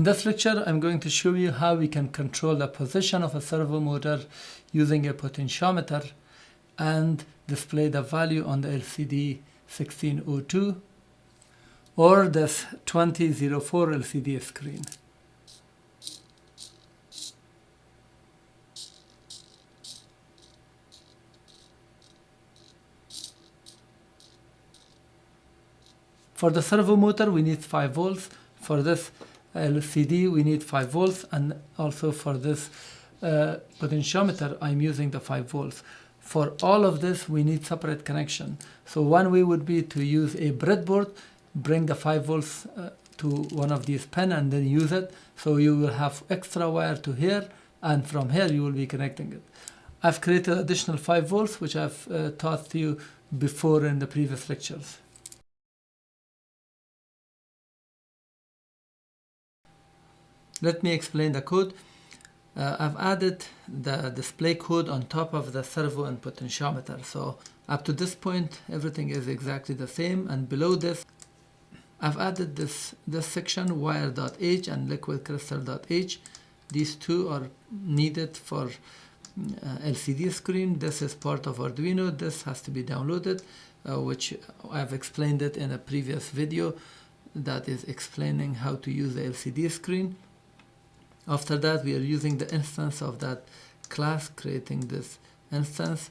In this lecture, I'm going to show you how we can control the position of a servo motor using a potentiometer and display the value on the LCD 1602 or this 2004 LCD screen. For the servo motor, we need 5 volts. For this LCD, we need 5 volts, and also for this potentiometer, I'm using the 5 volts. For all of this, we need separate connection. So one way would be to use a breadboard, bring the 5 volts to one of these pins and then use it. So you will have extra wire to here, and from here you will be connecting it. I've created additional 5 volts, which I've taught you before in the previous lectures. Let me explain the code. I've added the display code on top of the servo and potentiometer. So up to this point, everything is exactly the same. And below this, I've added this section, wire.h and liquid crystal.h. These two are needed for LCD screen. This is part of Arduino. This has to be downloaded, which I've explained it in a previous video that is explaining how to use the LCD screen. After that, we are using the instance of that class, creating this instance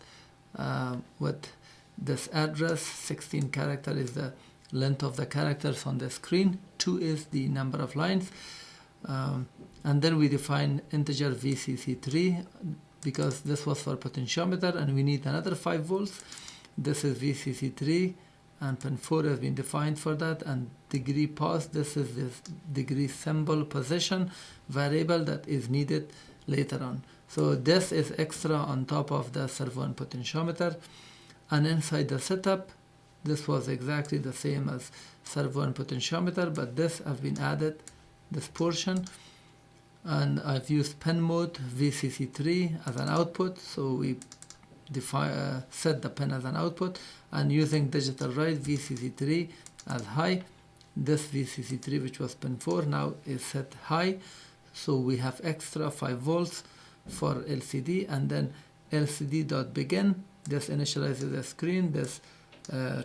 with this address. 16 character is the length of the characters on the screen. 2 is the number of lines. And then we define integer VCC3 because this was for potentiometer and we need another 5 volts. This is VCC3 and pin 4 has been defined for that, and degree pos, this is this degree symbol position variable that is needed later on. So this is extra on top of the servo and potentiometer. And inside the setup, this was exactly the same as servo and potentiometer, but this has been added, this portion, and I've used pin mode VCC3 as an output. So we set the pin as an output, and using digital write VCC3 as high. This VCC3, which was pin 4, now is set high. So we have extra 5 volts for LCD, and then LCD.begin. This initializes the screen. This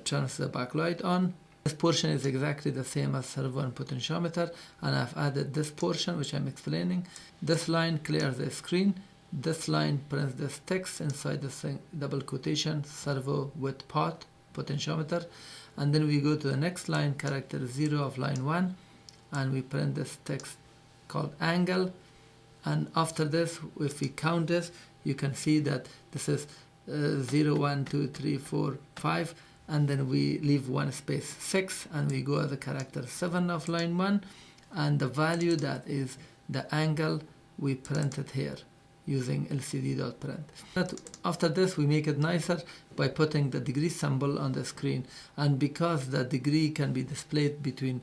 turns the backlight on. This portion is exactly the same as servo and potentiometer, and I've added this portion, which I'm explaining. This line clears the screen. This line prints this text inside the double quotation, servo with pot, potentiometer. And then we go to the next line, character 0 of line 1, and we print this text called angle. And after this, if we count this, you can see that this is 0, 1, 2, 3, 4, 5, and then we leave one space 6, and we go to the character 7 of line 1, and the value that is the angle we printed here using LCD.print. After this, we make it nicer by putting the degree symbol on the screen. And because the degree can be displayed between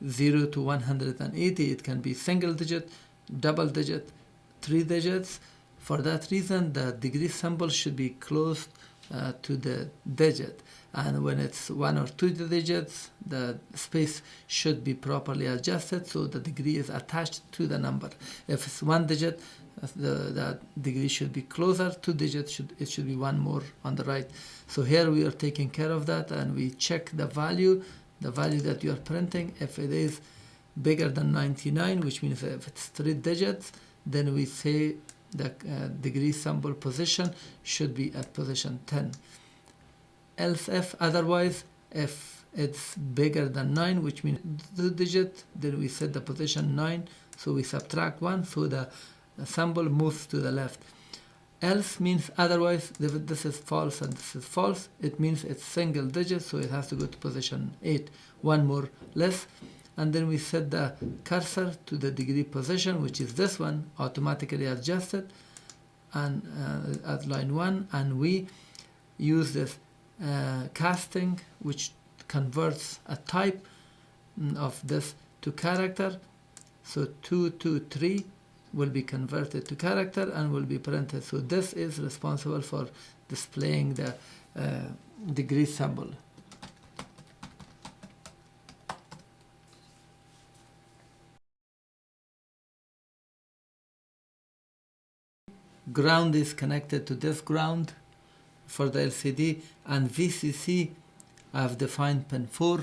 0 to 180, it can be single digit, double digit, 3 digits. For that reason, the degree symbol should be close to the digit. And when it's 1 or 2 digits, the space should be properly adjusted so the degree is attached to the number. If it's 1 digit, the degree should be closer. 2 digits, it should be 1 more on the right. So here we are taking care of that, and we check the value that you are printing. If it is bigger than 99, which means if it's 3 digits, then we say the degree symbol position should be at position 10. Else if otherwise, if it's bigger than 9, which means 2 digit, then we set the position 9, so we subtract 1, so the symbol moves to the left. Else means otherwise. If this is false and this is false, it means it's single digit, so it has to go to position 8, 1 more less. And then we set the cursor to the degree position, which is this one, automatically adjusted, and at line 1, and we use this casting, which converts a type of this to character. So 2, 2, 3 will be converted to character and will be printed. So this is responsible for displaying the degree symbol. ground is connected to this ground for the LCD, and VCC I've defined pin 4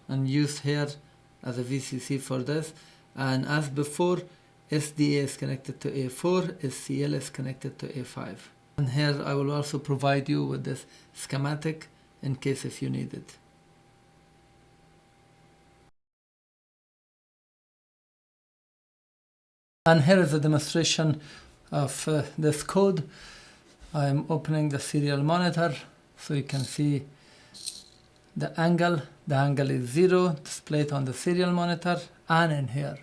and used here as a VCC for this, and as before SDA is connected to A4, SCL is connected to A5. And here I will also provide you with this schematic in case if you need it. And here is a demonstration of this code. I'm opening the serial monitor so you can see the angle. The angle is 0, displayed on the serial monitor and in here.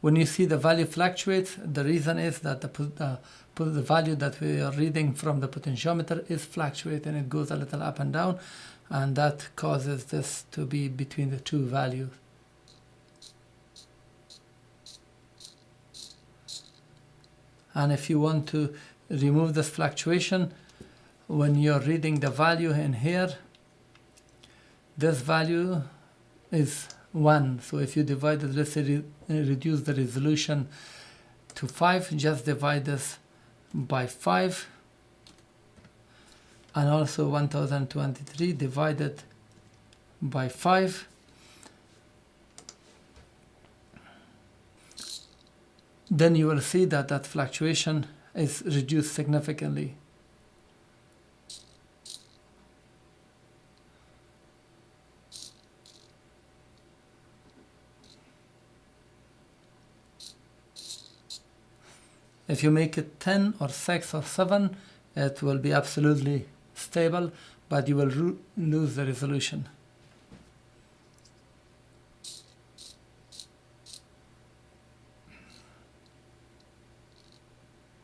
When you see the value fluctuates, the reason is that the value that we are reading from the potentiometer is fluctuating. It goes a little up and down, and that causes this to be between the two values. And if you want to remove this fluctuation, when you're reading the value in here, this value is 1. So if you divide it, let's say reduce the resolution to 5, just divide this by 5. And also 1023 divided by 5. Then you will see that that fluctuation is reduced significantly. If you make it 10 or 6 or 7, it will be absolutely stable, but you will lose the resolution.